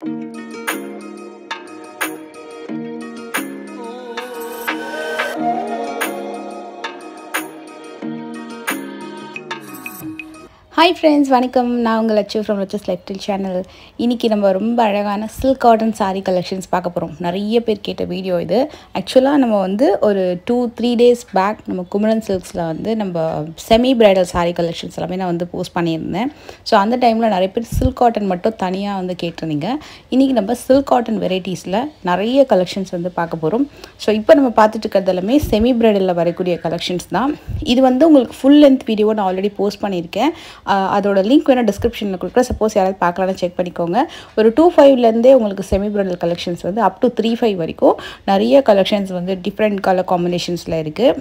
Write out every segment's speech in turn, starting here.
Hi friends, வணக்கம். நான் உங்கள் Latchu from Latchu's lifestyle channel. இன்றைக்கி நம்ம ரொம்ப அழகான சில்க் காட்டன் சாரீ கலெக்ஷன்ஸ் பார்க்க போகிறோம். நிறைய பேர் கேட்ட வீடியோ இது. ஆக்சுவலாக நம்ம வந்து ஒரு 2-3 days பேக் நம்ம குமரன் சில்க்ஸில் வந்து நம்ம செமி பிரைடல் சாரீ கலெக்ஷன்ஸ் எல்லாமே நான் வந்து போஸ்ட் பண்ணியிருந்தேன். ஸோ அந்த டைமில் நிறைய பேர் சில்க் காட்டன் மட்டும் தனியாக வந்து கேட்டிருந்தீங்க. இன்றைக்கி நம்ம சில்க் காட்டன் வெரைட்டிஸில் நிறைய கலெக்ஷன்ஸ் வந்து பார்க்க போகிறோம். ஸோ இப்போ நம்ம பார்த்துட்டு இருக்கிறது எல்லாமே செமி பிரைடலில் வரக்கூடிய கலெக்ஷன்ஸ் தான். இது வந்து உங்களுக்கு ஃபுல் லென்த் வீடியோ நான் ஆல்ரெடி போஸ்ட் பண்ணியிருக்கேன். அதோட லிங்க் வேணால் டிஸ்கிரிப்ஷனில் கொடுக்குறேன். சப்போஸ் யாராவது பார்க்கலான்னு செக் பண்ணிக்கோங்க. ஒரு 2.5லேருந்தே உங்களுக்கு செமி பிரைடல் கலெக்ஷன்ஸ் வந்து அப் டு 3.5 வரைக்கும் நிறைய கலெக்ஷன்ஸ் வந்து டிஃப்ரெண்ட் கலர் காம்பினேஷன்ஸில் இருக்குது.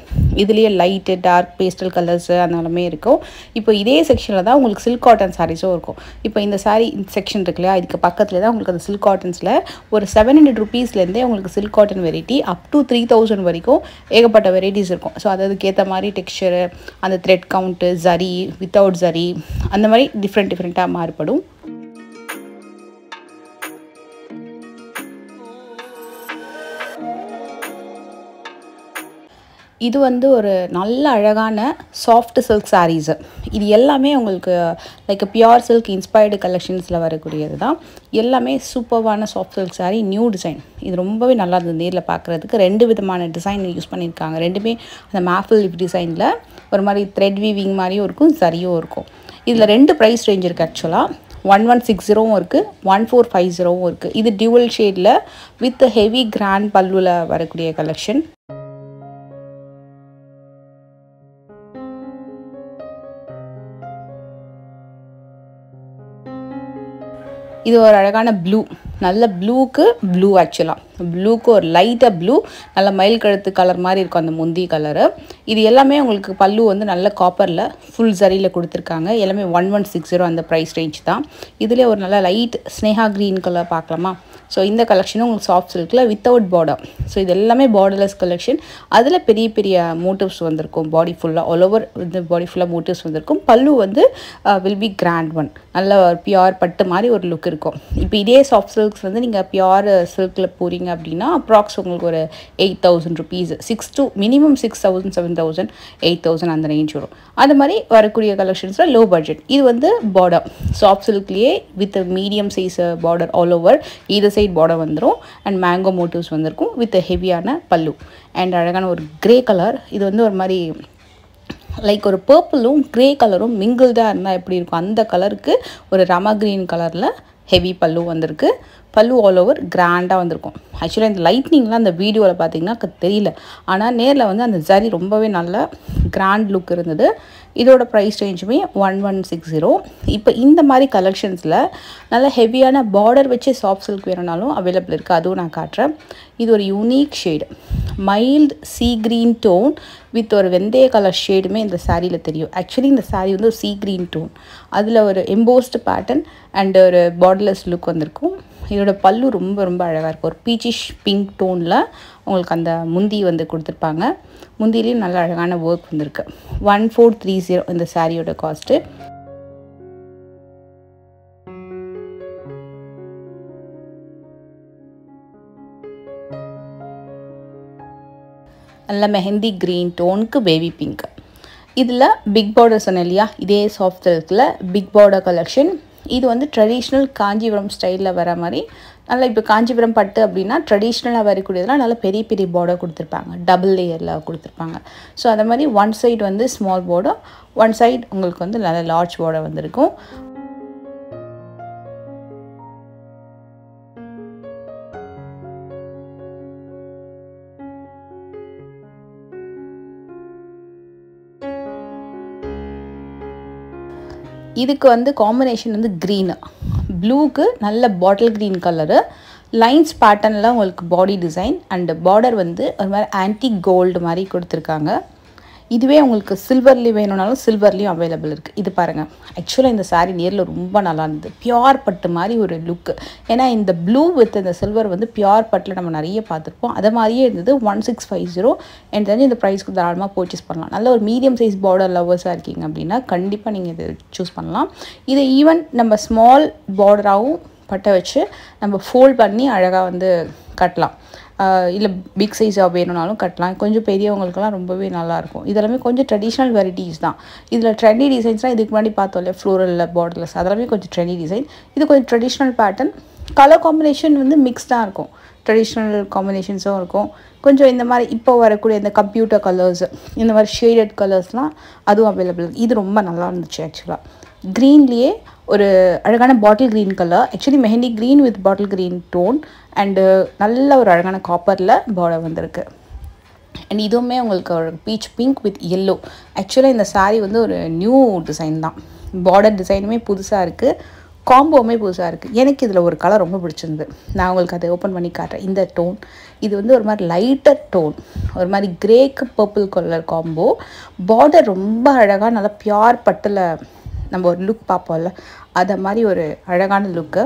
இதுலேயே லைட்டு டார்க் பேஸ்டல் கலர்ஸு அந்த எல்லாமே இருக்கும். இப்போ இதே செக்ஷனில் தான் உங்களுக்கு சில்க் காட்டன் சாரீஸும் இருக்கும். இப்போ இந்த சாரீ செக்ஷன் இருக்கு இல்லையா, இதுக்கு பக்கத்தில் தான் உங்களுக்கு அந்த சில்க் காட்டன்ஸில் ஒரு 700 rupeesலேருந்தே உங்களுக்கு silk cotton variety up to 3000 வரைக்கும் ஏகப்பட்ட வெரைட்டிஸ் இருக்கும். ஸோ அதுக்கேற்ற மாதிரி டெக்ஸ்சரு, அந்த thread count, zari, without zari, அந்த மாதிரி டிஃப்ரெண்ட்டாக மாறுபடும். இது வந்து ஒரு நல்ல அழகான சாஃப்ட் சில்க் சாரீஸு. இது எல்லாமே உங்களுக்கு லைக் பியூர் சில்க் இன்ஸ்பயர்டு கலெக்ஷன்ஸில் வரக்கூடியது தான். எல்லாமே சூப்பர்வான soft silk saree, new design. இது ரொம்பவே நல்லா இருந்தது நேரில் பார்க்குறதுக்கு. 2 விதமான டிசைன் யூஸ் பண்ணியிருக்காங்க. ரெண்டுமே அந்த மேஃபில் லிப் டிசைனில் ஒரு மாதிரி த்ரெட் வீவிங் மாதிரியும் இருக்கும், சரியும் இருக்கும். இதில் 2 ப்ரைஸ் ரேஞ்ச் இருக்குது. ஆக்சுவலாக 1160 இருக்குது, 1450 இருக்குது. இது டியூவல் ஷேடில் வித் ஹெவி கிராண்ட் பல்லுவில் வரக்கூடிய கலெக்ஷன். இது ஒரு அழகான ப்ளூ, நல்ல ப்ளூக்கு ப்ளூ, ஆக்சுவலாக ப்ளூக்கு ஒரு லைட்டாக ப்ளூ, நல்ல மயில் கழுத்து கலர் மாதிரி இருக்கும் அந்த முந்தி கலரு. இது எல்லாமே உங்களுக்கு பல்லு வந்து நல்ல காப்பரில் ஃபுல் சரியில் கொடுத்துருக்காங்க. எல்லாமே 1160 அந்த ப்ரைஸ் ரேஞ்ச் தான். இதிலே ஒரு நல்ல லைட் ஸ்னேஹா க்ரீன் கலர் பார்க்கலாமா. ஸோ இந்த கலெக்ஷனும் உங்களுக்கு சாஃப்ட் சில்கில் வித்தவுட் பார்டர். ஸோ இது எல்லாமே பார்டர்லெஸ் கலெக்ஷன். அதில் பெரிய பெரிய மோட்டிவ்ஸ் வந்திருக்கும். பாடி ஃபுல்லாக ஆல் ஓவர் இந்த பாடி ஃபுல்லாக மோட்டிவ்ஸ் வந்திருக்கும். பல்லு வந்து வில் பி கிராண்ட் ஒன். நல்ல பியூர் பட்டு மாதிரி ஒரு லுக் இருக்கும். இப்போ இதே சாஃப்ட் சில்க்ஸ் வந்து நீங்கள் பியூர் சில்கில் போகிறீங்க அப்படின்னா அப்ராக்ஸ் உங்களுக்கு ஒரு 8000 rupees, 6 to மினிமம் 6000, 7000, 8000 அந்த ரேஞ்ச் வரும். அது மாதிரி வரக்கூடிய கலெக்ஷன்ஸில் லோ பட்ஜெட். இது வந்து பார்டர் சாஃப்ட் சில்க்லேயே with medium size border all over இது சைட் பார்டர் வந்துடும். அண்ட் மேங்கோ மோட்டிவ்ஸ் வந்திருக்கும் வித் ஹெவியான பல்லு. அண்ட் அழகான ஒரு கிரே கலர். இது வந்து ஒரு மாதிரி லைக் ஒரு பர்பிளும் க்ரே கலரும் மிங்கிள்டாக இருந்தால் எப்படி இருக்கும் அந்த கலருக்கு ஒரு ரமா க்ரீன் கலரில் ஹெவி பல்லு வந்திருக்கு. பல்லு ஆல் ஓவர் கிராண்டாக வந்திருக்கும். ஆக்சுவலாக இந்த லைட்னிங்லாம் அந்த வீடியோவில் பார்த்தீங்கன்னா தெரியல, ஆனால் நேரில் வந்து அந்த ஜரி ரொம்பவே நல்ல கிராண்ட் லுக் இருந்தது. இதோட ப்ரைஸ் ரேஞ்சுமே 1160. இப்போ இந்த மாதிரி கலெக்ஷன்ஸில் நல்ல ஹெவியான பார்டர் வச்சு சாஃப்ட் சில்க் வேணும்னாலும் அவைலபிள் இருக்குது. அதுவும் நான் காட்டுறேன். இது ஒரு unique shade, mild sea green tone with ஒரு வெந்தய கலர் ஷேடுமே இந்த சாரியில் தெரியும். ஆக்சுவலி இந்த சாரீ வந்து ஒரு சீ க்ரீன் டோன், அதில் ஒரு எம்போஸ்டு பேட்டர்ன் அண்ட் ஒரு பார்டர்லெஸ் லுக் வந்திருக்கும். இதோட பல்லு ரொம்ப அழகாக இருக்கும். ஒரு பீச்சிஷ் பிங்க் டோனில் உங்களுக்கு அந்த முந்தி வந்து கொடுத்துருப்பாங்க. முந்திலையும் நல்ல அழகான ஒர்க் வந்திருக்கு. 1430 இந்த சாரியோட காஸ்ட்டு. நல்ல மெஹந்தி க்ரீன் டோனுக்கு பேபி பிங்க். இதில் பிக் பார்டர் சொன்னேன் இல்லையா, இதே சாஃப்ட் சில்கில் பிக் பார்டர் கலெக்ஷன். இது வந்து ட்ரெடிஷ்னல் காஞ்சிபுரம் ஸ்டைலில் வர மாதிரி நல்லா. இப்போ காஞ்சிபுரம் பட்டு அப்படின்னா ட்ரெடிஷ்னலாக வரக்கூடியதெல்லாம் நல்லா பெரிய பெரிய பார்டர் கொடுத்துருப்பாங்க, டபுள் லேயரில் கொடுத்துருப்பாங்க. ஸோ அந்த மாதிரி ஒன் சைடு வந்து ஸ்மால் பார்டர், ஒன் சைடு உங்களுக்கு வந்து நல்ல லார்ஜ் பார்டர் வந்திருக்கும். இதுக்கு வந்து காம்பினேஷன் வந்து க்ரீனு, ப்ளூக்கு நல்ல பாட்டில் க்ரீன் கலரு, லைன்ஸ் பேட்டர்னில் உங்களுக்கு பாடி டிசைன் அண்டு பார்டர் வந்து ஒரு மாதிரி ஆன்டிக் கோல்டு மாதிரி கொடுத்துருக்காங்க. இதுவே உங்களுக்கு சில்வர்லி வேணும்னாலும் சில்வர்லேயும் அவைலபிள் இருக்குது. இது பாருங்கள், ஆக்சுவலாக இந்த சாரீ நேரில் ரொம்ப நல்லா இருந்தது. பியூர் பட்டு மாதிரி ஒரு லுக்கு. ஏன்னா இந்த ப்ளூ வித் இந்த சில்வர் வந்து பியூர் பட்டில் நம்ம நிறைய பார்த்துருப்போம். அதை மாதிரியே இருந்தது. 1650 எனக்கு தெரிஞ்சு இந்த ப்ரைஸ்க்கு தாராளமாக பர்ச்சேஸ் பண்ணலாம். நல்ல ஒரு மீடியம் சைஸ் பார்டர் லவர்ஸாக இருக்கீங்க அப்படின்னா கண்டிப்பாக நீங்கள் இதை சூஸ் பண்ணலாம். இதை ஈவன் நம்ம ஸ்மால் பார்டராகவும் பட்டை வச்சு நம்ம ஃபோல்ட் பண்ணி அழகாக வந்து கட்டலாம். இல்லை பிக் சைஸாக வேணும்னாலும் கட்டலாம். கொஞ்சம் பெரியவங்களுக்குலாம் ரொம்பவே நல்லாயிருக்கும். இதெல்லாமே கொஞ்சம் ட்ரெடிஷ்னல் வெரைட்டிஸ் தான். இதில் ட்ரெண்டி டிசைன்ஸ்லாம் இதுக்கு முன்னாடி பார்த்தோம் இல்லையா, ஃப்ளோரலில் பார்டர்லெஸ், அதெல்லாமே கொஞ்சம் ட்ரெண்டி டிசைன். இது கொஞ்சம் ட்ரெடிஷ்னல் பேட்டர்ன். கலர் காம்பினேஷன் வந்து மிக்ஸ்டாக இருக்கும். ட்ரெடிஷ்னல் காம்பினேஷன்ஸும் இருக்கும். கொஞ்சம் இந்த மாதிரி இப்போ வரக்கூடிய இந்த கம்ப்யூட்டர் கலர்ஸ், இந்த மாதிரி ஷேடட் கலர்ஸ்லாம் அதுவும் அவைலபிள். இது ரொம்ப நல்லா இருந்துச்சு ஆக்சுவலாக. க்ரீன்லேயே ஒரு அழகான bottle green colour, actually mehndi green with bottle green tone and நல்ல ஒரு அழகான காப்பரில் பார்டர் வந்திருக்கு. அண்ட் இதுவுமே உங்களுக்கு ஒரு பீச் பிங்க் வித் எல்லோ. ஆக்சுவலாக இந்த சாரீ வந்து ஒரு நியூ டிசைன் தான். பார்டர் டிசைனுமே புதுசாக இருக்குது, காம்போவுமே புதுசாக இருக்குது. எனக்கு இதில் ஒரு கலர் ரொம்ப பிடிச்சிருந்து. நான் உங்களுக்கு அதை ஓப்பன் பண்ணி காட்டுறேன். இந்த டோன் இது வந்து ஒரு மாதிரி லைட்டர் டோன், ஒரு மாதிரி கிரேக்கு பர்பிள் கலர் காம்போ. பார்டர் ரொம்ப அழகாக நல்லா பியூர் பட்டில் நம்ம ஒரு லுக் பார்ப்போம்ல, அதை மாதிரி ஒரு அழகான லுக்கு.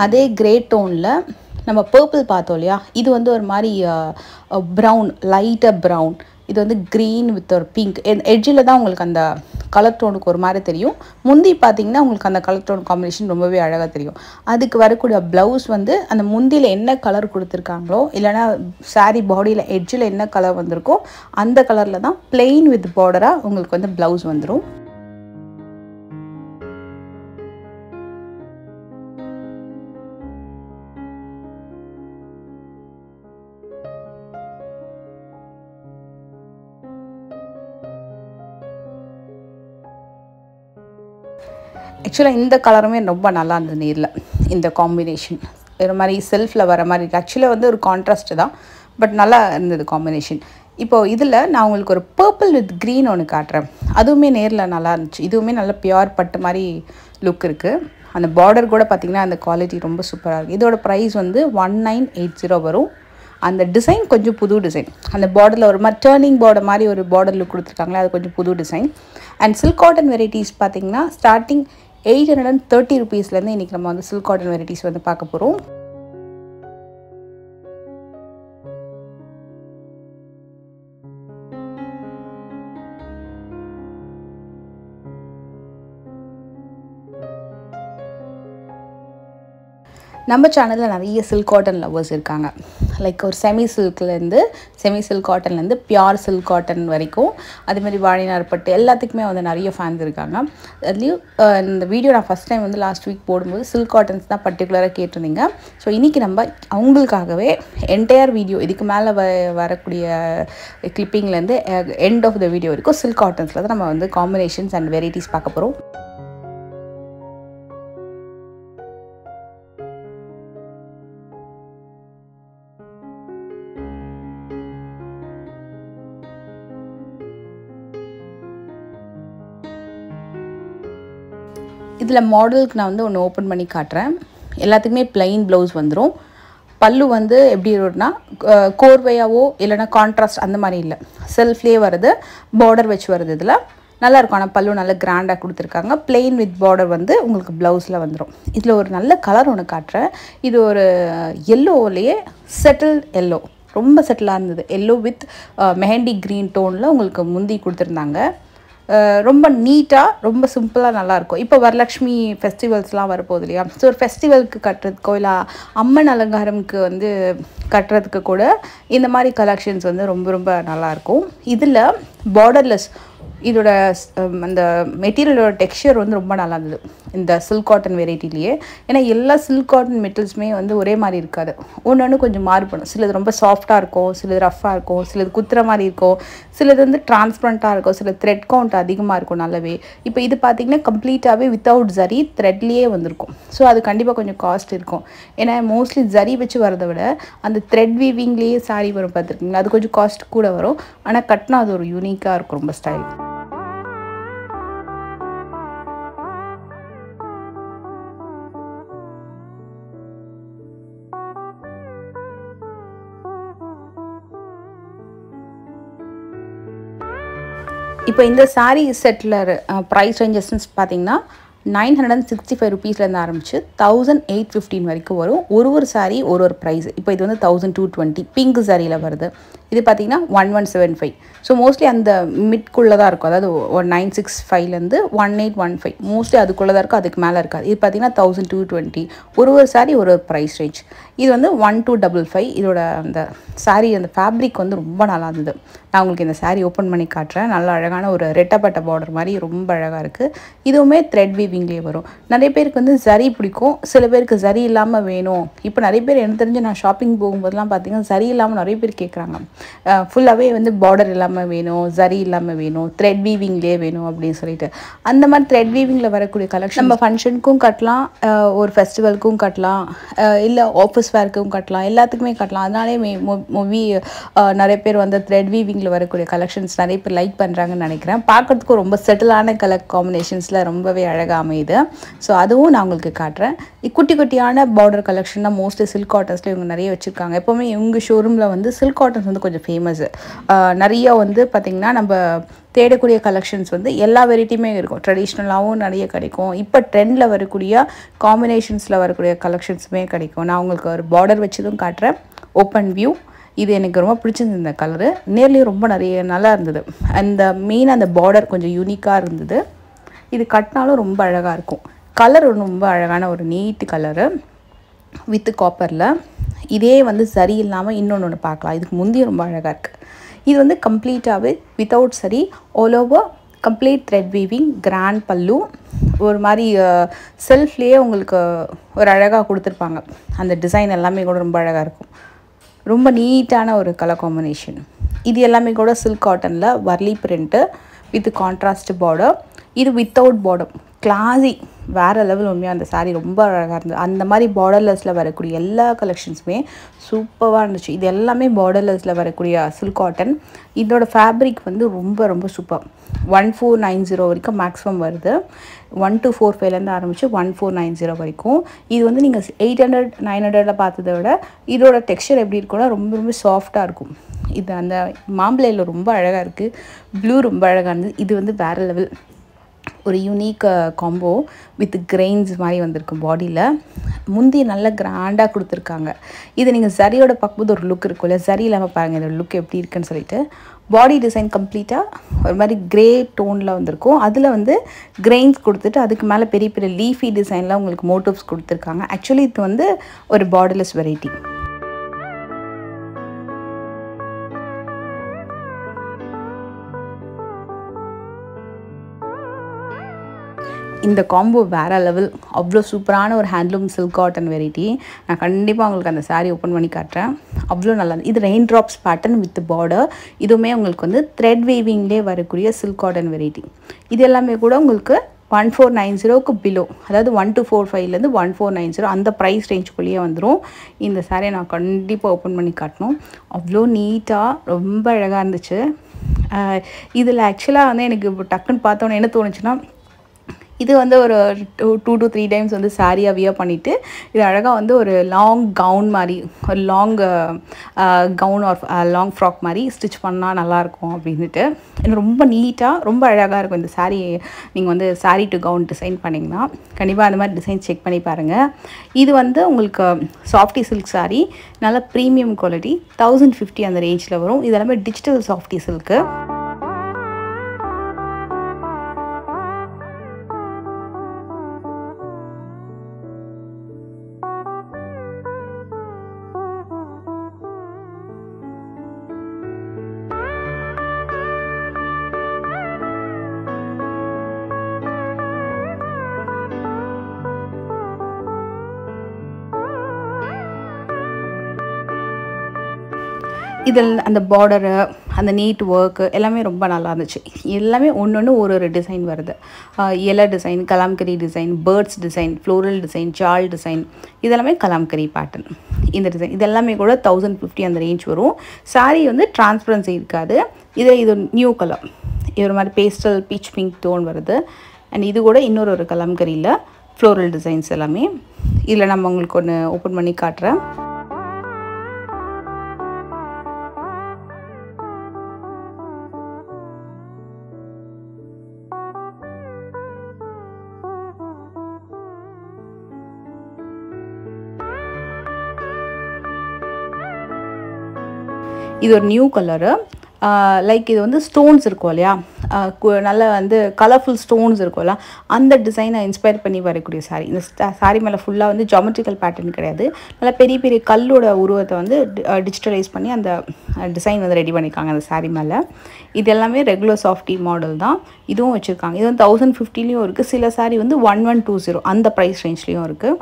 அதே கிரே டோனில் நம்ம பர்பிள் பார்த்தோம் இல்லையா, இது வந்து ஒரு மாதிரி ப்ரௌன், லைட்டாக ப்ரௌன். இது வந்து க்ரீன் வித் ஒரு பிங்க். எட்ஜில் தான் உங்களுக்கு அந்த கலர் டோனுக்கு ஒரு மாதிரி தெரியும். முந்தி பார்த்திங்கன்னா உங்களுக்கு அந்த கலர் டோன் காம்பினேஷன் ரொம்பவே அழகாக தெரியும். அதுக்கு வரக்கூடிய ப்ளவுஸ் வந்து அந்த முந்தியில் என்ன கலர் கொடுத்துருக்காங்களோ, இல்லைனா சாரீ பாடியில் எட்ஜில் என்ன கலர் வந்திருக்கோ அந்த கலரில் தான் பிளெயின் வித் பார்டராக உங்களுக்கு வந்து ப்ளவுஸ் வந்துடும். ஆக்சுவலாக இந்த கலருமே ரொம்ப நல்லா இருந்தது நேரில். இந்த காம்பினேஷன் ஒரு மாதிரி செல்ஃபில் வர மாதிரி இருக்குது. ஆக்சுவலாக வந்து ஒரு கான்ட்ராஸ்ட்டு தான், பட் நல்லா இருந்தது காம்பினேஷன். இப்போது இதில் நான் உங்களுக்கு ஒரு பர்பிள் வித் க்ரீன் ஒன்று காட்டுறேன். அதுவுமே நேரில் நல்லா இருந்துச்சு. இதுவுமே நல்ல பியூர் பட்டு மாதிரி லுக் இருக்குது. அந்த பார்டர் கூட பார்த்திங்கன்னா அந்த குவாலிட்டி ரொம்ப சூப்பராக இருக்குது. இதோட ப்ரைஸ் வந்து 1980 வரும். அந்த டிசைன் கொஞ்சம் புது டிசைன். அந்த பார்டரில் ஒரு மாதிரி டேர்னிங் பார்டர் மாதிரி ஒரு பார்டர் லுக் கொடுத்துருக்காங்களே, அது கொஞ்சம் புது design. And silk cotton varieties பார்த்திங்கன்னா ஸ்டார்டிங் 830 rupeesலேருந்து இன்றைக்கி நம்ம வந்து சில்க் காட்டன் வெரைட்டிஸ் வந்து பார்க்க போகிறோம். நம்ம சேனலில் நிறைய சில்க் காட்டன் லவர்ஸ் இருக்காங்க. லைக் ஒரு செமி சில்க் காட்டன்லேருந்து பியூர் சில்க் காட்டன் வரைக்கும், அதேமாதிரி வாழினார் பட்டு எல்லாத்துக்குமே வந்து நிறைய ஃபேன்ஸ் இருக்காங்க. அதுலேயும் இந்த வீடியோ நான் ஃபஸ்ட் டைம் வந்து லாஸ்ட் வீக் போடும்போது சில்க் காட்டன்ஸ் தான் பர்டிகுலராக கேட்டிருந்தீங்க. ஸோ இன்றைக்கி நம்ம அவங்களுக்காகவே என்டையர் வீடியோ இதுக்கு மேலே வரக்கூடிய கிளிப்பிங்லேருந்து எண்ட் ஆஃப் த வீடியோ வரைக்கும் சில்க் காட்டன்ஸில் தான் நம்ம வந்து காம்பினேஷன்ஸ் அண்ட் வெரைட்டிஸ் பார்க்க போகிறோம். இதில் மாடலுக்கு நான் வந்து ஒன்று ஓப்பன் பண்ணி காட்டுறேன். எல்லாத்துக்குமே ப்ளைன் ப்ளவுஸ் வந்துடும். பல்லு வந்து எப்படி வரும்னா கோர்வையாவோ இல்லைனா கான்ட்ராஸ்ட் அந்த மாதிரி இல்லை, செல்ஃப்லேயே வருது, பார்டர் வச்சு வருது. இதில் நல்லாயிருக்கும். ஆனால் பல்லு நல்லா கிராண்டாக கொடுத்துருக்காங்க. பிளெயின் வித் பார்டர் வந்து உங்களுக்கு ப்ளவுஸில் வந்துடும். இதில் ஒரு நல்ல கலர் ஒன்று காட்டுறேன். இது ஒரு எல்லோவிலேயே செட்டில் எல்லோ, ரொம்ப செட்டிலாக இருந்தது. எல்லோ வித் மெஹந்தி க்ரீன் டோனில் உங்களுக்கு முந்தி கொடுத்துருந்தாங்க. ரொம்ப நீட்டாக ரொம்ப சிம்பிளாக நல்லாயிருக்கும். இப்போ வரலக்ஷ்மி ஃபெஸ்டிவல்ஸ்லாம் வரப்போகுது இல்லையா, ஸோ ஒரு ஃபெஸ்டிவலுக்கு கட்டுறதுக்கோ இல்லை அம்மன் அலங்காரமுக்கு வந்து கட்டுறதுக்கு கூட இந்த மாதிரி கலெக்ஷன்ஸ் வந்து ரொம்ப ரொம்ப நல்லாயிருக்கும். இதில் பார்டர்லெஸ் இதோட அந்த மெட்டீரியலோட டெக்ஸ்சர் வந்து ரொம்ப நல்லா இருந்தது இந்த சில்க் காட்டன் வெரைட்டிலேயே. ஏன்னா எல்லா சில்க் காட்டன் மெட்டீரியல்ஸுமே வந்து ஒரே மாதிரி இருக்காது, ஒன்று ஒன்று கொஞ்சம் மாறுபடும். சிலது ரொம்ப சாஃப்டாக இருக்கும், சிலது ரஃப்பாக இருக்கும், சிலது குத்துற மாதிரி இருக்கும், சிலது வந்து டிரான்ஸ்பரண்ட்டாக இருக்கும், சில த்ரெட் கவுண்ட் அதிகமாக இருக்கும் நல்லாவே. இப்போ இது பார்த்திங்கன்னா கம்ப்ளீட்டாகவே வித்தவுட் ஜரி த்ரெட்லேயே வந்திருக்கும். ஸோ அது கண்டிப்பாக கொஞ்சம் காஸ்ட் இருக்கும். ஏன்னா மோஸ்ட்லி ஜரி வச்சு வரதை விட அந்த த்ரெட் வீவிங்லேயே சாரீ வரும் பார்த்துருக்கீங்களா, அது கொஞ்சம் காஸ்ட் கூட வரும். ஆனால் கட்டினா அது ஒரு யூனிக்காக இருக்கும், ரொம்ப ஸ்டைல். இப்போ இந்த சாரீ செட்டில் ப்ரைஸ் ரேஞ்சஸ்ன்னு பார்த்தீங்கன்னா 965 ருபீஸ்லேருந்து ஆரம்பிச்சு 1815 வரைக்கும் வரும். ஒரு சாரீ ஒரு ப்ரைஸ். இப்போ இது வந்து 1220 பிங்க் சாரியில் வருது. இது பார்த்தீங்கன்னா 1175. ஸோ மோஸ்ட்லி அந்த மிட்குள்ளே தான் இருக்கும். அதாவது 965லேருந்து 1815 மோஸ்ட்லி அதுக்குள்ளே தான் இருக்கும், அதுக்கு மேலே இருக்காது. இது பார்த்தீங்கன்னா 1220. ஒரு சாரீ ஒரு ப்ரைஸ் ரேஞ்ச். இது வந்து 1255. இதோட அந்த சாரீ அந்த ஃபேப்ரிக் வந்து ரொம்ப நல்லா இருந்தது. நான் உங்களுக்கு இந்த சாரீ ஓப்பன் பண்ணி காட்டுறேன். நல்ல அழகான ஒரு ரெட்டப்பட்ட பார்டர் மாதிரி ரொம்ப அழகாக இருக்குது. இதுவுமே த்ரெட் வீவிங்லேயே வரும். நிறைய பேருக்கு வந்து ஜரி பிடிக்கும், சில பேருக்கு ஜரி இல்லாமல் வேணும். இப்போ நிறைய பேர் எனக்கு தெரிஞ்சு நான் ஷாப்பிங் போகும்போதெல்லாம் பார்த்தீங்கன்னா ஜரி இல்லாமல் நிறைய பேர் கேட்குறாங்க. ஃபுல்லாகவே வந்து பார்டர் இல்லாமல் வேணும், ஜரி இல்லாமல் வேணும், த்ரெட் வீவிங்லேயே வேணும் அப்படின்னு சொல்லிட்டு. அந்த மாதிரி த்ரெட் வீவிங்கில் வரக்கூடிய கலெக்ஷன் நம்ம ஃபங்க்ஷனுக்கும் கட்டலாம், ஒரு ஃபெஸ்டிவலுக்கும் கட்டலாம், இல்லை ஆஃபீஸ் வேர்க்கும் கட்டலாம், எல்லாத்துக்குமே கட்டலாம். அதனாலே மூவி நிறைய பேர் வந்து த்ரெட் வீவிங்கில் வரக்கூடிய கலெக்ஷன்ஸ் நிறைய பேர் லைக் பண்ணுறாங்கன்னு நினைக்கிறேன். பார்க்குறதுக்கும் ரொம்ப செட்டிலான கலர் காம்பினேஷன்ஸில் ரொம்பவே அழகாக அமையுது. ஸோ அதுவும் நான் உங்களுக்கு காட்டுறேன். குட்டி குட்டியான பார்டர் கலெக்ஷன் தான் மோஸ்ட்லி சில்க் காட்டன்ஸில் இவங்க நிறைய வச்சுருக்காங்க. எப்போவுமே இவங்க ஷோரூமில் வந்து சில்க் காட்டன்ஸ் வந்து கொஞ்சம் ஃபேமஸ். நிறைய வந்து பார்த்திங்கன்னா நம்ம தேடக்கூடிய கலெக்ஷன்ஸ் வந்து எல்லா வெரைட்டியுமே இருக்கும். ட்ரெடிஷ்னலாகவும் நிறைய கிடைக்கும். இப்போ ட்ரெண்டில் வரக்கூடிய காம்பினேஷன்ஸில் வரக்கூடிய கலெக்ஷன்ஸுமே கிடைக்கும். நான் உங்களுக்கு ஒரு பார்டர் வச்சதும் காட்டுறேன். Open view. இது எனக்கு ரொம்ப பிடிச்சிருந்தது. இந்த கலரு நேர்லேயும் ரொம்ப நிறைய நல்லா இருந்தது. அந்த மெயின் அந்த பார்டர் கொஞ்சம் யூனிக்காக இருந்தது. இது கட்டினாலும் ரொம்ப அழகாக இருக்கும். கலர் ரொம்ப அழகான ஒரு நீட் கலரு வித் காப்பரில். இதே வந்து சரி இல்லாமல் இன்னொன்று பார்க்கலாம். இதுக்கு முந்தைய ரொம்ப அழகாக இருக்குது. இது வந்து கம்ப்ளீட்டாகவே வித்தவுட் சரி, all over complete thread weaving, grand pallu. ஒரு மாதிரி செல்ஃப்லேயே உங்களுக்கு ஒரு அழகாக கொடுத்துருப்பாங்க. அந்த டிசைன் எல்லாமே கூட ரொம்ப அழகாக இருக்கும். ரொம்ப நீட்டான ஒரு கலர் காம்பினேஷன். இது எல்லாமே கூட சில்க் காட்டனில் Warli print with contrast border. இது வித்தவுட் பார்டர் கிளாஸி வேறு லெவல். உண்மையாக அந்த சாரீ ரொம்ப அழகாக இருந்தது. அந்த மாதிரி பார்டர்லெஸில் வரக்கூடிய எல்லா கலெக்ஷன்ஸுமே சூப்பராக இருந்துச்சு. இது எல்லாமே பார்டர்லெஸில் வரக்கூடிய சில்க் காட்டன். இதோட ஃபேப்ரிக் வந்து ரொம்ப ரொம்ப சூப்பர். 1490 வரைக்கும் மேக்ஸிமம் வருது. 1245லேருந்து ஆரம்பித்து 1490 வரைக்கும். இது வந்து நீங்கள் 800 900 பார்த்ததை விட இதோட டெக்ஸ்சர் எப்படி இருக்குன்னா ரொம்ப ரொம்ப சாஃப்டாக இருக்கும். இது அந்த மாம்பழையில் ரொம்ப அழகாக இருக்குது. ப்ளூ ரொம்ப அழகாக இருந்தது. இது வந்து வேறு லெவல். ஒரு யூனிக் காம்போ வித் கிரெயின்ஸ் மாதிரி வந்திருக்கு பாடியில். முந்தி நல்ல கிராண்டாக கொடுத்துருக்காங்க. இதை நீங்கள் சரியோட பார்க்கும்போது ஒரு லுக் இருக்கும்ல, சரி இல்லாமல் பாருங்கள் இதோட லுக் எப்படி இருக்குன்னு சொல்லிட்டு. பாடி டிசைன் கம்ப்ளீட்டாக ஒரு மாதிரி கிரே டோனில் வந்திருக்கும். அதில் வந்து கிரெயின்ஸ் கொடுத்துட்டு அதுக்கு மேலே பெரிய பெரிய லீஃபி டிசைனில் உங்களுக்கு மோட்டிவ்ஸ் கொடுத்துருக்காங்க. ஆக்சுவலி இது வந்து ஒரு பார்டர்லெஸ் வெரைட்டி. இந்த காம்போ வேறு லெவல். அவ்வளோ சூப்பரான ஒரு ஹேண்ட்லூம் சில்க் காட்டன் வெரைட்டி. நான் கண்டிப்பாக உங்களுக்கு அந்த சாரீ ஓப்பன் பண்ணி காட்டுறேன். அவ்வளோ நல்லா. இது rain drops pattern with border. இதுவுமே உங்களுக்கு வந்து த்ரெட் வீவிங்லேயே வரக்கூடிய சில்க் காட்டன் வெரைட்டி. இது எல்லாமே கூட உங்களுக்கு 1490க்கு பிலோ, அதாவது 1245லேருந்து 1490 அந்த ப்ரைஸ் ரேஞ்சுக்குள்ளேயே வந்துடும். இந்த சாரியை நான் கண்டிப்பாக ஓப்பன் பண்ணி காட்டணும். அவ்வளோ நீட்டாக ரொம்ப அழகாக இருந்துச்சு. இதில் ஆக்சுவலாக வந்து எனக்கு இப்போ டக்குன்னு பார்த்தோன்னே என்ன தோணுச்சுன்னா, இது வந்து ஒரு 2 to 3 டைம்ஸ் வந்து சாரியாக வியர் பண்ணிவிட்டு இது அழகாக வந்து ஒரு லாங் கவுன் மாதிரி, ஒரு long gown or long frock மாதிரி ஸ்டிச் பண்ணால் நல்லாயிருக்கும் அப்படின்ட்டு. எனக்கு ரொம்ப நீட்டாக ரொம்ப அழகாக இருக்கும் இந்த சாரீ. நீங்கள் வந்து சாரீ டு கவுன் டிசைன் பண்ணிங்கன்னா கண்டிப்பாக அந்த மாதிரி டிசைன் செக் பண்ணி பாருங்கள். இது வந்து உங்களுக்கு சாஃப்டி சில்க் சாரீ, நல்ல ப்ரீமியம் குவாலிட்டி, 1050 அந்த ரேஞ்சில் வரும். இது எல்லாமே டிஜிட்டல் சாஃப்டி சில்க்கு. இதில் அந்த பார்டரு, அந்த நீட் ஒர்க்கு எல்லாமே ரொம்ப நல்லா இருந்துச்சு. எல்லாமே ஒன்று ஒரு டிசைன் வருது. இலை design, Kalamkari design, birds design, floral design, jaal design, இதெல்லாமே கலாம்கரி பேட்டர்ன். இந்த டிசைன் இதெல்லாமே கூட 1050 அந்த ரேஞ்ச் வரும். சாரீ வந்து டிரான்ஸ்பரன்சி இருக்காது. இதில் இது நியூ கலர், இது ஒரு மாதிரி பேஸ்டல் பீச் பிங்க் டோன் வருது. அண்ட் இது கூட இன்னொரு கலாம்கரியில் ஃப்ளோரல் டிசைன்ஸ் எல்லாமே. இதில் நம்ம உங்களுக்கு ஒன்று ஓப்பன் பண்ணி காட்டுறேன். இது ஒரு நியூ கலரு. லைக் இது வந்து ஸ்டோன்ஸ் இருக்கும் இல்லையா, நல்ல வந்து கலர்ஃபுல் ஸ்டோன்ஸ் இருக்கும்ல, அந்த டிசைனை இன்ஸ்பயர் பண்ணி வரக்கூடிய சாரீ. இந்த சாரீ மேலே ஃபுல்லாக வந்து ஜாமெட்ரிக்கல் பேட்டர்ன் கிடையாது, நல்லா பெரிய பெரிய கல்லோட உருவத்தை வந்து டிஜிட்டலைஸ் பண்ணி அந்த டிசைன் வந்து ரெடி பண்ணியிருக்காங்க அந்த சாரீ மேலே. இது எல்லாமே ரெகுலர் சாஃப்டி மாடல் தான். இதுவும் வச்சுருக்காங்க. இது வந்து 1050லேயும் இருக்குது. சில சாரீ வந்து 1120 அந்த ப்ரைஸ் ரேஞ்ச்லேயும் இருக்குது.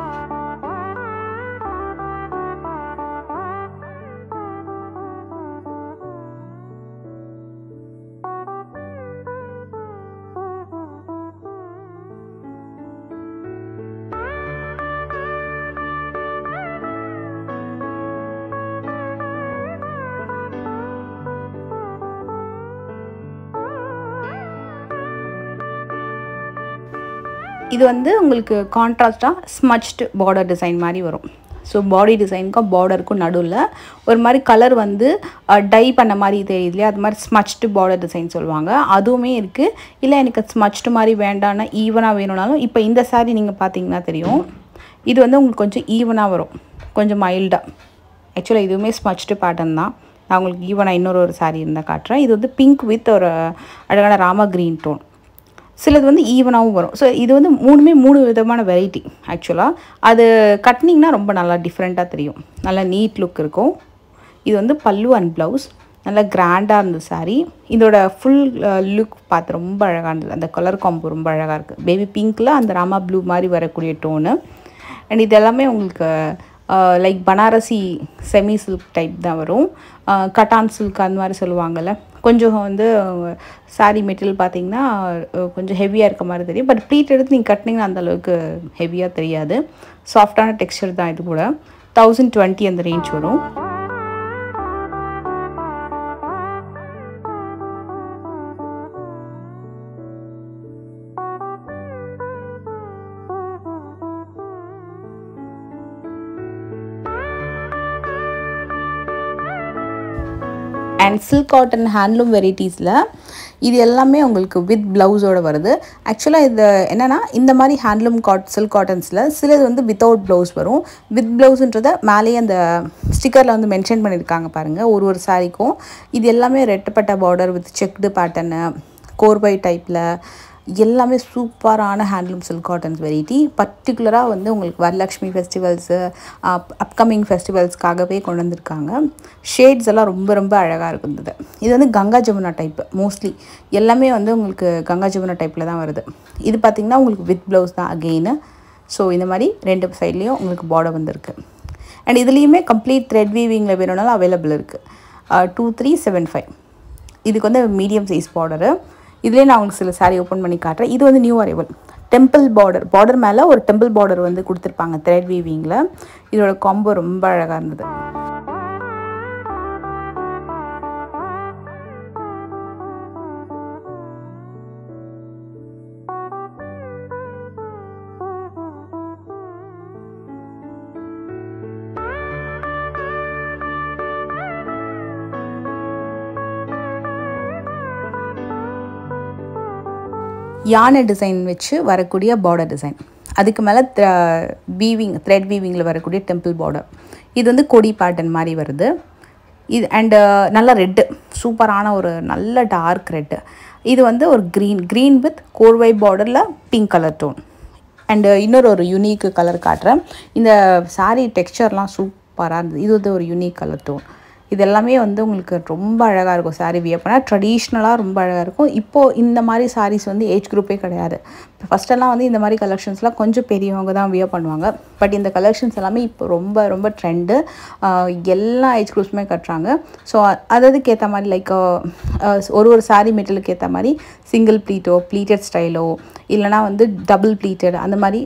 இது வந்து உங்களுக்கு கான்ட்ராஸ்டாக ஸ்மச்டு பார்டர் டிசைன் மாதிரி வரும். ஸோ பாடி டிசைனுக்கும் பார்டருக்கும் நடுவில் ஒரு மாதிரி கலர் வந்து டை பண்ண மாதிரி தெரியுது இல்லையா, அது மாதிரி ஸ்மச்டு பார்டர் டிசைன் சொல்லுவாங்க. அதுவுமே இருக்குது. இல்லை எனக்கு ஸ்மச்டு மாதிரி வேண்டான்னா ஈவனாக வேணும்னாலும், இப்போ இந்த சாரீ நீங்கள் பார்த்தீங்கன்னா தெரியும், இது வந்து உங்களுக்கு கொஞ்சம் ஈவனாக வரும், கொஞ்சம் மைல்டாக. ஆக்சுவலாக இதுவுமே ஸ்மச்டு பேட்டர்ன் தான். நான் உங்களுக்கு ஈவனாக இன்னொரு சாரீ இருந்தால் காட்டுறேன். இது வந்து பிங்க் வித் ஒரு அழகான ராமா க்ரீன் டோன். சிலது வந்து ஈவனாகவும் வரும். ஸோ இது வந்து மூணு விதமான வெரைட்டி. ஆக்சுவலாக அது கட்டினிங்கன்னா ரொம்ப நல்லா டிஃப்ரெண்ட்டாக தெரியும், நல்லா நீட் லுக் இருக்கும். இது வந்து பல்லு அண்ட் ப்ளவுஸ். நல்லா கிராண்டாக இருந்தது சாரீ. இதோட ஃபுல் லுக் பார்த்து ரொம்ப அழகாக இருந்தது. அந்த கலர் காம்போ ரொம்ப அழகாக இருக்குது. பேபி பிங்க்கில் அந்த ராமா ப்ளூ மாதிரி வரக்கூடிய டோனு. அண்ட் இது எல்லாமே உங்களுக்கு like Banarasi semi silk type தான் வரும். கட்டான் சில்க் அந்த மாதிரி சொல்லுவாங்கள்ல, கொஞ்சம் வந்து சாரீ மெட்டீரியல் பார்த்திங்கன்னா கொஞ்சம் ஹெவியாக இருக்க மாதிரி தெரியும். பட் ப்ளீட் எடுத்து நீங்கள் கட்டினீங்கன்னா அந்தளவுக்கு ஹெவியாக தெரியாது. சாஃப்டான டெக்ஸ்சர் தான். இது கூட 1020 அந்த ரேஞ்ச் வரும். அண்ட் சில்க் காட்டன் ஹேண்ட்லூம் வெரைட்டிஸில் இது எல்லாமே உங்களுக்கு வித் ப்ளவுஸோடு வருது. ஆக்சுவலாக இது என்னென்னா, இந்த மாதிரி ஹேண்ட்லூம் சில்க் காட்டன்ஸில் சிலது வந்து வித்தவுட் ப்ளவுஸ் வரும். வித் ப்ளவுஸுன்றதை மேலேயே அந்த ஸ்டிக்கரில் வந்து மென்ஷன் பண்ணியிருக்காங்க பாருங்கள் ஒரு சாரீக்கும். இது எல்லாமே ரெட்டப்பட்ட பார்டர் வித் செக்டு பேட்டர்னு, கோர்பை டைப்பில் எல்லாமே சூப்பரான ஹேண்ட்லூம் சில்க் காட்டன்ஸ் வெரைட்டி. பர்டிகுலராக வந்து உங்களுக்கு வரலக்ஷ்மி ஃபெஸ்டிவல்ஸு, அப்கமிங் ஃபெஸ்டிவல்ஸ்க்காகவே கொண்டு வந்திருக்காங்க. ஷேட்ஸ் எல்லாம் ரொம்ப ரொம்ப அழகாக இருந்தது. இது வந்து கங்கா ஜமுனா டைப்பு. மோஸ்ட்லி எல்லாமே வந்து உங்களுக்கு கங்கா ஜமுனா டைப்பில் தான் வருது. இது பார்த்திங்கன்னா உங்களுக்கு வித் ப்ளவுஸ் தான் அகெயின். ஸோ இந்த மாதிரி ரெண்டு சைட்லேயும் உங்களுக்கு பார்டர் வந்திருக்கு. அண்ட் இதுலேயுமே கம்ப்ளீட் த்ரெட் வீவிங்கில் வேணும்னாலும் அவைலபிள் இருக்குது. 2375. இதுக்கு வந்து மீடியம் சைஸ் பார்டரு. இதுலேயே நான் உங்களுக்கு சில சாரீ ஓப்பன் பண்ணி காட்டுறேன். இது வந்து நியூ அரைவல் டெம்பிள் பார்டர் மேலே ஒரு டெம்பிள் பார்டர் வந்து கொடுத்துருப்பாங்க த்ரெட் வீவிங்கில். இதோட காம்போ ரொம்ப அழகாக இருந்தது. யானை டிசைன் வச்சு வரக்கூடிய பார்டர் டிசைன், அதுக்கு மேலே த்ரெட் வீவிங்கில் வரக்கூடிய டெம்பிள் பார்டர். இது வந்து கொடி பேட்டர்ன் மாதிரி வருது. இது அண்டு நல்ல ரெட்டு, சூப்பரான ஒரு நல்ல டார்க் ரெட்டு. இது வந்து ஒரு க்ரீன் வித் கோர்வை பார்டரில் பிங்க் கலர் டோன். அண்டு இன்னொரு யூனிக் கலர் காட்டுறேன். இந்த சாரீ டெக்ஸ்சர்லாம் சூப்பராக இருந்தது. இது வந்து ஒரு யூனிக் கலர் டோன். இது எல்லாமே வந்து உங்களுக்கு ரொம்ப அழகாக இருக்கும். சாரீ வியர் பண்ணால் ட்ரெடிஷ்னலாக ரொம்ப அழகாக இருக்கும். இப்போது இந்த மாதிரி சாரீஸ் வந்து ஏஜ் குரூப்பே கிடையாது. ஃபஸ்ட்டெல்லாம் வந்து இந்த மாதிரி கலெக்ஷன்ஸ்லாம் கொஞ்சம் பெரியவங்க தான் வியர் பண்ணுவாங்க. பட் இந்த கலெக்ஷன்ஸ் எல்லாமே இப்போ ரொம்ப ரொம்ப ட்ரெண்டு. எல்லா ஏஜ் குரூப்ஸுமே கட்டுறாங்க. ஸோ அதுக்கு ஏற்ற மாதிரி லைக் ஒரு சாரீ மெட்டீரியலுக்கு ஏற்ற மாதிரி சிங்கிள் ப்ளீட்டோ, ப்ளீட்டட் ஸ்டைலோ, இல்லைனா வந்து டபுள் ப்ளீட்டட், அந்த மாதிரி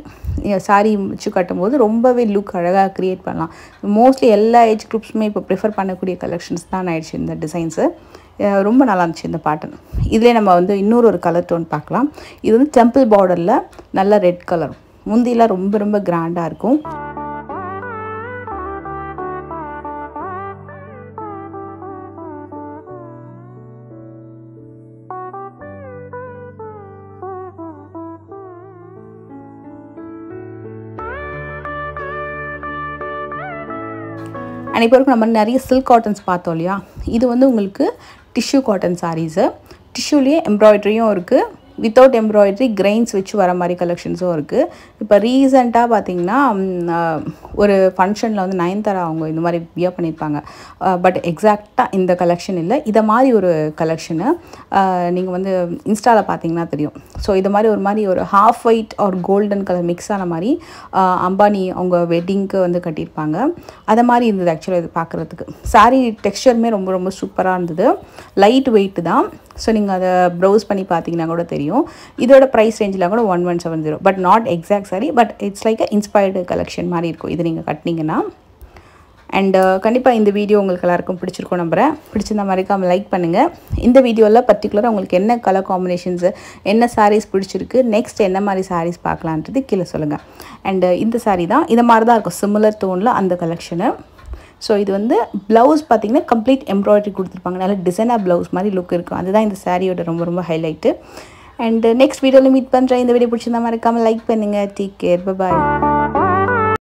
சாரீ வச்சு கட்டும்போது ரொம்பவே லுக் அழகாக க்ரியேட் பண்ணலாம். மோஸ்ட்லி எல்லா ஏஜ் குரூப்ஸுமே இப்போ ப்ரிஃபர் பண்ணக்கூடிய கலெக்ஷன்ஸ் தான் ஆயிடுச்சு இந்த டிசைன்ஸு. ரொம்ப நல்லா இருந்துச்சு இந்த பேட்டர்ன். இதிலே நம்ம வந்து இன்னொரு கலர் டோன் பார்க்கலாம். இது வந்து டெம்பிள் பார்டரில் நல்ல ரெட் கலர். முந்திலாம் ரொம்ப ரொம்ப கிராண்டாக இருக்கும். அண்ட் இப்போ வரைக்கும் நம்ம நிறைய சில்க் காட்டன்ஸ் பார்த்தோம் இல்லையா, இது வந்து உங்களுக்கு டிஷ்யூ காட்டன் சாரீஸு. டிஷ்யூலேயே எம்ப்ராய்டரியும் இருக்குது, வித்தவுட் எம்ப்ராய்டரி கிரெயின்ஸ் வச்சு வர மாதிரி கலெக்ஷன்ஸும் இருக்குது. இப்போ ரீசெண்டாக பார்த்தீங்கன்னா ஒரு ஃபங்க்ஷனில் வந்து நயன்தாரா அவங்க இந்த மாதிரி வியர் பண்ணியிருப்பாங்க. பட் எக்ஸாக்டாக இந்த கலெக்ஷன் இல்லை, இதை மாதிரி ஒரு கலெக்ஷனு நீங்கள் வந்து இன்ஸ்டாவில் பார்த்தீங்கன்னா தெரியும். ஸோ இது மாதிரி ஒரு மாதிரி ஒரு ஹாஃப் ஒயிட் ஒரு கோல்டன் கலர் மிக்ஸ் ஆன மாதிரி அம்பானி அவங்க வெட்டிங்க்கு வந்து கட்டியிருப்பாங்க. அதை மாதிரி இருந்தது ஆக்சுவலாக இது பார்க்குறதுக்கு. சாரீ டெக்ஸ்சருமே ரொம்ப ரொம்ப சூப்பராக இருந்தது, லைட் வெயிட் தான். ஸோ நீங்கள் அதை ப்ரௌஸ் பண்ணி பார்த்தீங்கன்னா கூட தெரியும். இதோட ப்ரைஸ் ரேஞ்சில் கூட 1170, but not exact sorry, but it's like inspired collection மாதிரி இருக்கும் இது நீங்கள் கட்டினீங்கன்னா. அண்ட் கண்டிப்பாக இந்த வீடியோ உங்களுக்கு எல்லாருக்கும் பிடிச்சிருக்கும் நம்புகிறேன். பிடிச்சிருந்த மறக்காமல் லைக் பண்ணுங்கள். இந்த வீடியோவில் பர்டிகுலராக உங்களுக்கு என்ன கலர் காம்பினேஷன்ஸு, என்ன சாரீஸ் பிடிச்சிருக்கு, நெக்ஸ்ட் என்ன மாதிரி சாரீஸ் பார்க்கலான்றது கீழே சொல்லுங்கள். அண்டு இந்த சாரீ தான் இந்த மாதிரி தான் இருக்கும், சிமிலர் டோனில் அந்த கலெக்ஷனு. ஸோ இது வந்து ப்ளவுஸ் பார்த்திங்கன்னா கம்ப்ளீட் எம்ப்ராய்டரி கொடுத்துருப்பாங்க, நல்ல டிசைனாக ப்ளவுஸ் மாதிரி லுக் இருக்கும். அதுதான் இந்த சாரியோட ரொம்ப ரொம்ப ஹைலைட்டு. அண்ட் நெக்ஸ்ட் வீடியோவில் மீட் பண்ணுறேன். இந்த வீடியோ பிடிச்சிருந்தா மறக்காமல் லைக் பண்ணுங்கள். Take care, bye bye.